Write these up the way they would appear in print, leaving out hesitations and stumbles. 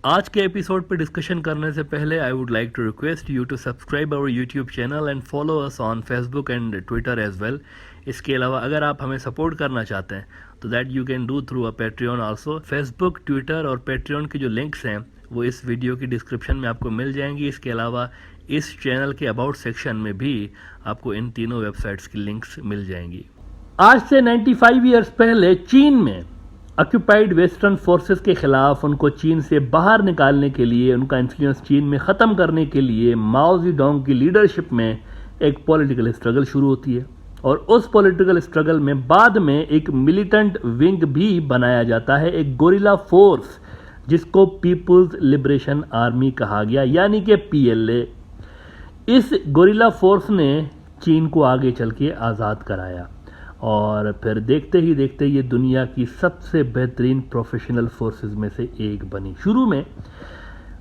आज के एपिसोड पे डिस्कशन करने से पहले I would like to request you to subscribe our YouTube channel and follow us on Facebook and Twitter as well. इसके अलावा अगर आप हमें सपोर्ट करना चाहते हैं तो that you can do through a Patreon also. Facebook, Twitter और पेट्रियन के जो लिंक्स हैं वो इस वीडियो की डिस्क्रिप्शन में आपको मिल जाएंगी। इसके अलावा इस चैनल के अबाउट सेक्शन में भी आपको इन तीनों वेबसाइट्स की लिंक्स मिल जाएंगी। आज से 95 ईयर्स पहले चीन में ऑक्यूपाइड वेस्टर्न फोर्सेस के खिलाफ उनको चीन से बाहर निकालने के लिए, उनका इन्फ्लुएंस चीन में ख़त्म करने के लिए माओ ज़ेडोंग की लीडरशिप में एक पॉलिटिकल स्ट्रगल शुरू होती है और उस पॉलिटिकल स्ट्रगल में बाद में एक मिलिटेंट विंग भी बनाया जाता है, एक गोरिल्ला फोर्स जिसको पीपुल्स लिबरेशन आर्मी कहा गया, यानी कि PLA। इस गोरिल्ला फोर्स ने चीन को आगे चल के आज़ाद कराया और फिर देखते ही देखते ये दुनिया की सबसे बेहतरीन प्रोफेशनल फोर्सेस में से एक बनी। शुरू में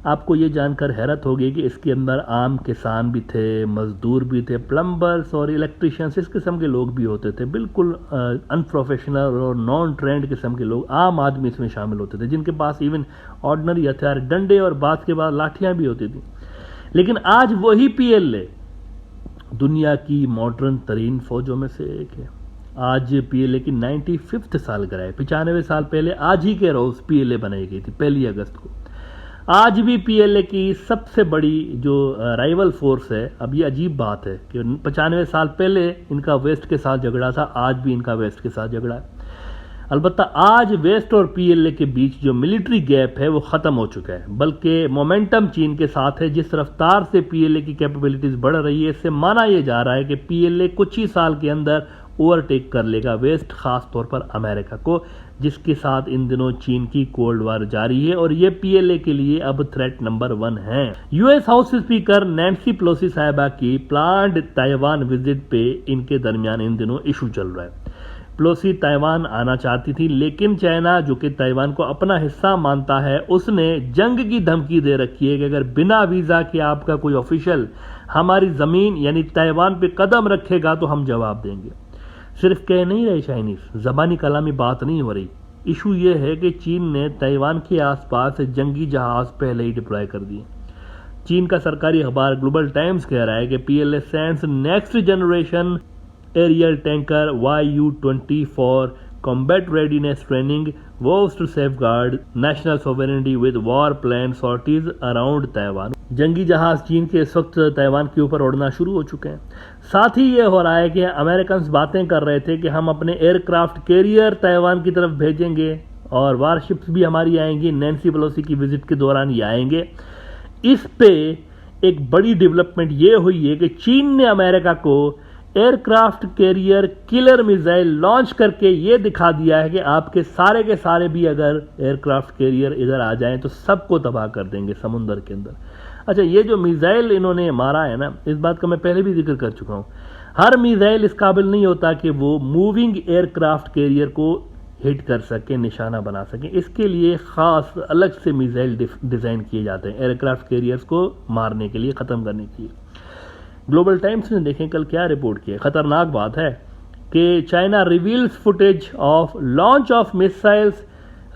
आपको ये जानकर हैरत होगी कि इसके अंदर आम किसान भी थे, मज़दूर भी थे, प्लम्बर्स और इलेक्ट्रिशियंस, इस किस्म के लोग भी होते थे, बिल्कुल अनप्रोफेशनल और नॉन ट्रेंड किस्म के लोग, आम आदमी इसमें शामिल होते थे, जिनके पास इवन ऑर्डनरी हथियार, डंडे और बात के बाद लाठियाँ भी होती थी। लेकिन आज वही PLA दुनिया की मॉडर्न तरीन फौजों में से एक है। आज PLA की 95th सालगिरह है। 95 साल पहले आज ही के रोज़ PLA बनाई गई थी, 1 अगस्त को। आज भी PLA की सबसे बड़ी जो राइवल फोर्स है, अब ये अजीब बात है कि 95 साल पहले इनका वेस्ट के साथ झगड़ा था, आज भी इनका वेस्ट के साथ झगड़ा है। अलबत्ता आज वेस्ट और PLA के बीच जो मिलिट्री गैप है वो ख़त्म हो चुका है, बल्कि मोमेंटम चीन के साथ है। जिस रफ्तार से PLA की कैपेबिलिटीज़ बढ़ रही है, इससे माना यह जा रहा है कि PLA कुछ ही साल के अंदर ओवरटेक कर लेगा वेस्ट, खास तौर पर अमेरिका को, जिसके साथ इन दिनों चीन की कोल्ड वार जारी है और ये PLA के लिए अब थ्रेट नंबर 1 है। US house speaker Nancy Pelosi साहिबा की प्लान्ड ताइवान विजिट पे इनके दरमियान इन दिनों इशू चल रहा है। पेलोसी ताइवान आना चाहती थी, लेकिन चाइना जो कि ताइवान को अपना हिस्सा मानता है, उसने जंग की धमकी दे रखी है कि अगर बिना वीज़ा के आपका कोई ऑफिशियल हमारी ज़मीन यानी ताइवान पे कदम रखेगा तो हम जवाब देंगे। सिर्फ कह नहीं रहे चाइनीज़, ज़बानी कलामी बात नहीं हो रही। इशू ये है कि चीन ने ताइवान के आसपास जंगी जहाज़ पहले ही डिप्लॉय कर दिए। चीन का सरकारी अखबार ग्लोबल टाइम्स कह रहा है कि PLA sends next generation aerial tanker YU-20 for combat readiness training was to safeguard national sovereignty with war plan sorties around Taiwan. जंगी जहाज चीन के इस वक्त ताइवान के ऊपर उड़ना शुरू हो चुके हैं। साथ ही ये हो रहा है कि अमेरिकन बातें कर रहे थे कि हम अपने एयरक्राफ्ट कैरियर ताइवान की तरफ भेजेंगे और वारशिप्स भी हमारी आएंगी, नैन्सी पेलोसी की विजिट के दौरान ये आएंगे। इस पे एक बड़ी डेवलपमेंट ये हुई है कि चीन ने अमेरिका को aircraft carrier killer missile launch करके ये दिखा दिया है कि आपके सारे के सारे भी अगर एयरक्राफ्ट कैरियर इधर आ जाएं तो सबको तबाह कर देंगे समुंदर के अंदर। अच्छा, ये जो मिसाइल इन्होंने मारा है ना, इस बात का मैं पहले भी जिक्र कर चुका हूँ। हर मिसाइल इस काबिल नहीं होता कि वो मूविंग एयरक्राफ्ट कैरियर को हिट कर सके, निशाना बना सके। इसके लिए ख़ास अलग से मिसाइल डिज़ाइन किए जाते हैं एयरक्राफ्ट कैरियर्स को मारने के लिए, ख़त्म करने के लिए। ग्लोबल टाइम्स ने देखें कल क्या रिपोर्ट किया। खतरनाक बात है कि China reveals footage of launch of missiles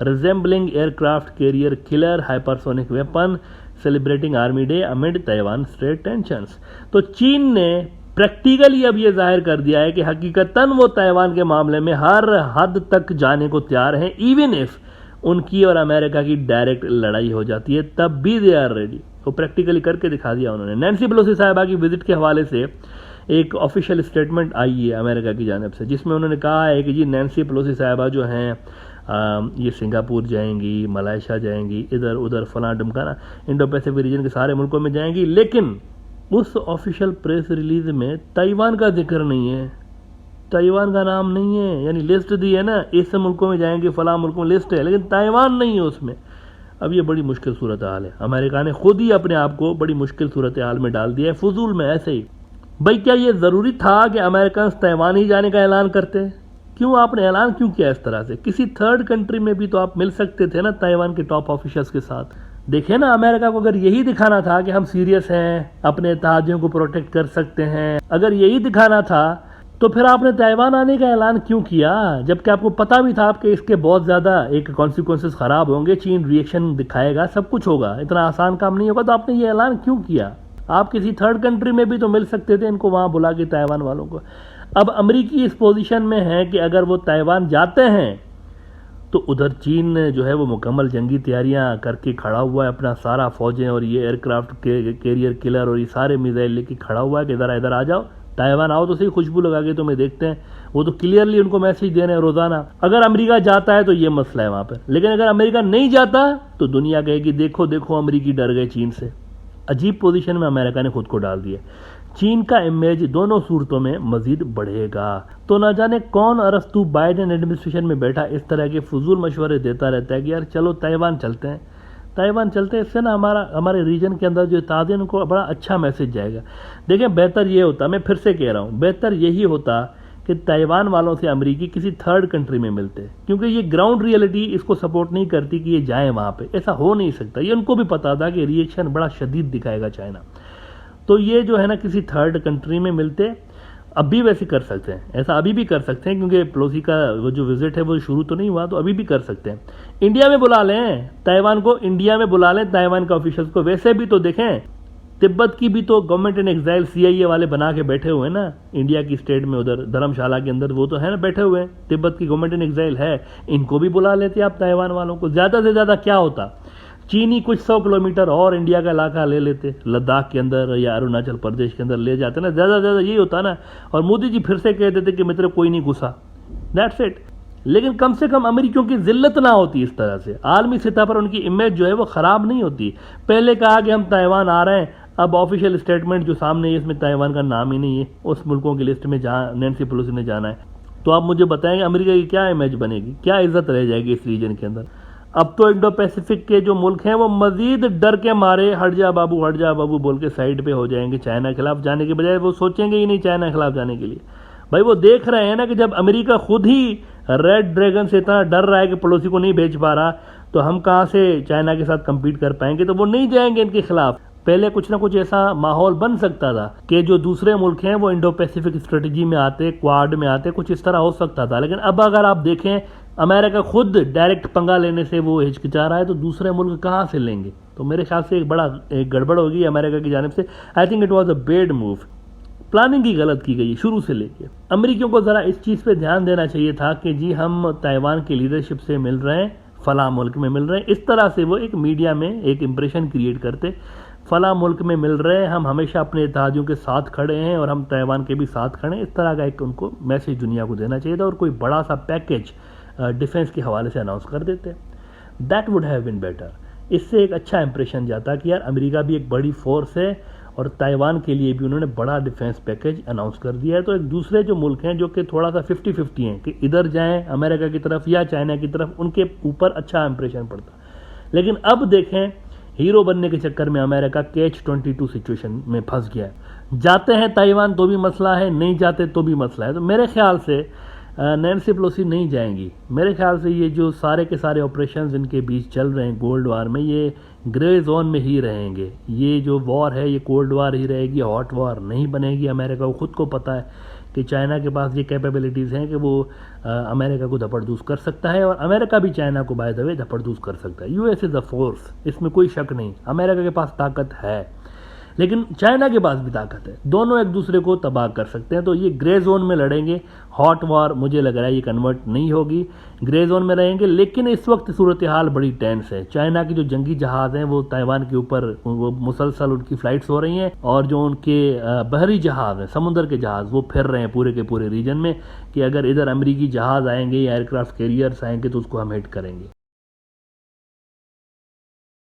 resembling aircraft carrier killer hypersonic weapon celebrating army day amid Taiwan straight tensions. तो चीन ने प्रैक्टिकली अब ये जाहिर कर दिया है कि हकीकतन वो ताइवान के मामले में हर हद तक जाने को तैयार हैं, इवन इफ उनकी और अमेरिका की डायरेक्ट लड़ाई हो जाती है, तब भी दे आर रेडी। तो प्रैक्टिकली करके दिखा दिया उन्होंने। नैन्सी पेलोसी साहिबा की विजिट के हवाले से एक ऑफिशियल स्टेटमेंट आई है अमेरिका की जानिब से, जिसमें उन्होंने कहा है कि जी नैन्सी पेलोसी साहिबा जो हैं ये सिंगापुर जाएंगी, मलेशिया जाएंगी, इधर उधर फलां ढमकाना, इंडो पैसिफिक रीजन के सारे मुल्कों में जाएंगी, लेकिन उस ऑफिशियल प्रेस रिलीज में ताइवान का जिक्र नहीं है, ताइवान का नाम नहीं है। यानी लिस्ट दी है ना, इस मुल्कों में जाएंगे, फलां मुल्कों में लिस्ट है, लेकिन ताइवान नहीं है उसमें। अब ये बड़ी मुश्किल सूरत हाल है। अमेरिका ने खुद ही अपने आप को बड़ी मुश्किल सूरत हाल में डाल दिया है, फजूल में ऐसे ही। भाई क्या ये ज़रूरी था कि अमेरिकन ताइवान ही जाने का ऐलान करते? क्यों आपने ऐलान क्यों किया इस तरह से? किसी थर्ड कंट्री में भी तो आप मिल सकते थे ना ताइवान के टॉप ऑफिसर्स के साथ। देखिए ना, अमेरिका को अगर यही दिखाना था कि हम सीरियस हैं, अपने इत्तेहादियों को प्रोटेक्ट कर सकते हैं, अगर यही दिखाना था तो फिर आपने ताइवान आने का ऐलान क्यों किया, जबकि आपको पता भी था आपके इसके बहुत ज़्यादा एक कॉन्सिक्वेंसेस ख़राब होंगे, चीन रिएक्शन दिखाएगा, सब कुछ होगा, इतना आसान काम नहीं होगा, तो आपने ये ऐलान क्यों किया? आप किसी थर्ड कंट्री में भी तो मिल सकते थे इनको वहाँ बुला के, ताइवान वालों को। अब अमेरिकी इस पोजीशन में है कि अगर वो ताइवान जाते हैं तो उधर चीन जो है वो मुकम्मल जंगी तैयारियां करके खड़ा हुआ है, अपना सारा फौजें और ये एयरक्राफ्ट कैरियर किलर और ये सारे मिसाइल लेके खड़ा हुआ है कि इधर इधर आ जाओ, ताइवान आओ तो सही, खुशबू लगा के तुम्हें देखते हैं। वो तो क्लियरली उनको मैसेज दे रहे हैं रोजाना। अगर अमेरिका जाता है तो ये मसला है वहां पर, लेकिन अगर अमेरिका नहीं जाता तो दुनिया कहेगी देखो देखो अमेरिकी डर गए चीन से। अजीब पोजीशन में अमेरिका ने खुद को डाल दिया। चीन का इमेज दोनों सूरतों में मजीद बढ़ेगा। तो ना जाने कौन अरस्तु बाइडेन एडमिनिस्ट्रेशन में बैठा इस तरह के फजूल मशवरे देता रहता है कि यार चलो ताइवान चलते हैं, ताइवान चलते हैं, इससे ना हमारे रीजन के अंदर जो ताज़े उनको बड़ा अच्छा मैसेज जाएगा। देखें बेहतर ये होता, मैं फिर से कह रहा हूँ, बेहतर यही होता कि ताइवान वालों से अमेरिकी किसी थर्ड कंट्री में मिलते, क्योंकि ये ग्राउंड रियलिटी इसको सपोर्ट नहीं करती कि ये जाएं वहाँ पे, ऐसा हो नहीं सकता। ये उनको भी पता था कि रिएक्शन बड़ा शदीद दिखाएगा चाइना, तो ये जो है ना किसी थर्ड कंट्री में मिलते। अब भी वैसे कर सकते हैं, ऐसा अभी भी कर सकते हैं, क्योंकि पेलोसी का वो जो विजिट है वो शुरू तो नहीं हुआ, तो अभी भी कर सकते हैं। इंडिया में बुला लें ताइवान को, इंडिया में बुला लें ताइवान के ऑफिशियल्स को। वैसे भी तो देखें तिब्बत की भी तो गवर्नमेंट इन एग्जाइल CIA वाले बना के बैठे हुए हैं ना इंडिया की स्टेट में, उधर धर्मशाला के अंदर वो तो है ना बैठे हुए हैं, तिब्बत की गवर्नमेंट इन एग्जाइल है। इनको भी बुला लेते आप ताइवान वालों को, ज़्यादा से ज़्यादा क्या होता, चीनी कुछ 100 किलोमीटर और इंडिया का इलाका ले लेते, लद्दाख के अंदर या अरुणाचल प्रदेश के अंदर ले जाते ना, ज़्यादा से ज़्यादा यही होता ना। और मोदी जी फिर से कह देते कि मित्र कोई नहीं घुसा, दैट्स इट। लेकिन कम से कम अमेरिकियों की जिल्लत ना होती इस तरह से, आलमी सतह पर उनकी इमेज जो है वो ख़राब नहीं होती। पहले कहा कि हम ताइवान आ रहे हैं, अब ऑफिशियल स्टेटमेंट जो सामने है इसमें ताइवान का नाम ही नहीं है उस मुल्कों की लिस्ट में जहाँ नैन्सी पेलोसी ने जाना है। तो आप मुझे बताएंगे अमेरिका की क्या इमेज बनेगी, क्या इज्जत रह जाएगी इस रीजन के अंदर। अब तो इंडो पैसिफिक के जो मुल्क हैं वो मजीद डर के मारे हट जा बाबू बोल के साइड पे हो जाएंगे। चाइना के खिलाफ जाने के बजाय वो सोचेंगे ही नहीं चाइना के खिलाफ जाने के लिए। भाई वो देख रहे हैं ना कि जब अमेरिका खुद ही रेड ड्रैगन से इतना डर रहा है कि पेलोसी को नहीं भेज पा रहा, तो हम कहाँ से चाइना के साथ कम्पीट कर पाएंगे, तो वो नहीं जाएंगे इनके खिलाफ। पहले कुछ ना कुछ ऐसा माहौल बन सकता था कि जो दूसरे मुल्क हैं वो इंडो पैसिफिक स्ट्रेटजी में आते, क्वाड में आते, कुछ इस तरह हो सकता था। लेकिन अब अगर आप देखें अमेरिका खुद डायरेक्ट पंगा लेने से वो हिचकिचा रहा है, तो दूसरे मुल्क कहाँ से लेंगे। तो मेरे ख्याल से एक गड़बड़ होगी अमेरिका की जानिब से। I think it was a bad move, planning की गलत की गई शुरू से लेके। अमेरिकियों को ज़रा इस चीज़ पे ध्यान देना चाहिए था कि जी हम ताइवान की लीडरशिप से मिल रहे हैं, फलां मुल्क में मिल रहे हैं, इस तरह से वो एक मीडिया में एक इम्प्रेशन क्रिएट करते, फलां मुल्क में मिल रहे हैं, हम हमेशा अपने इत्तेहादियों के साथ खड़े हैं और हम ताइवान के भी साथ खड़े हैं, इस तरह का एक उनको मैसेज दुनिया को देना चाहिए था। और कोई बड़ा सा पैकेज डिफेंस के हवाले से अनाउंस कर देते, that would have been better. इससे एक अच्छा इंप्रेशन जाता कि यार अमेरिका भी एक बड़ी फोर्स है और ताइवान के लिए भी उन्होंने बड़ा डिफेंस पैकेज अनाउंस कर दिया है। तो एक दूसरे जो मुल्क हैं जो कि थोड़ा सा 50-50 हैं कि इधर जाएं अमेरिका की तरफ या चाइना की तरफ, उनके ऊपर अच्छा इंप्रेशन पड़ता। लेकिन अब देखें हीरो बनने के चक्कर में अमेरिका Catch-22 सिचुएशन में फंस गया है। जाते हैं ताइवान तो भी मसला है, नहीं जाते तो भी मसला है। तो मेरे ख्याल से नैन्सी पेलोसी नहीं जाएंगी। मेरे ख्याल से ये जो सारे के सारे ऑपरेशंस इनके बीच चल रहे हैं कोल्ड वार में, ये ग्रे जोन में ही रहेंगे। ये जो वॉर है ये कोल्ड वार ही रहेगी, हॉट वॉर नहीं बनेगी। अमेरिका को खुद को पता है कि चाइना के पास ये कैपेबिलिटीज़ हैं कि वो अमेरिका को धपड़दूस कर सकता है, और अमेरिका भी चाइना को बाय द वे धपड़दूस कर सकता है। US इज़ अ फोर्स, इसमें कोई शक नहीं। अमेरिका के पास ताकत है, लेकिन चाइना के पास भी ताकत है, दोनों एक दूसरे को तबाह कर सकते हैं। तो ये ग्रे जोन में लड़ेंगे। हॉट वॉर मुझे लग रहा है ये कन्वर्ट नहीं होगी, ग्रे जोन में रहेंगे। लेकिन इस वक्त सूरत हाल बड़ी टेंस है। चाइना के जो जंगी जहाज़ हैं वो ताइवान के ऊपर वो मुसलसल उनकी फ्लाइट्स हो रही हैं, और जो उनके बहरी जहाज़ हैं, समुद्र के जहाज़, वो फिर रहे हैं पूरे के पूरे रीजन में कि अगर इधर अमेरिकी जहाज़ आएंगे या एयरक्राफ्ट कैरियर्स आएंगे तो उसको हम हिट करेंगे।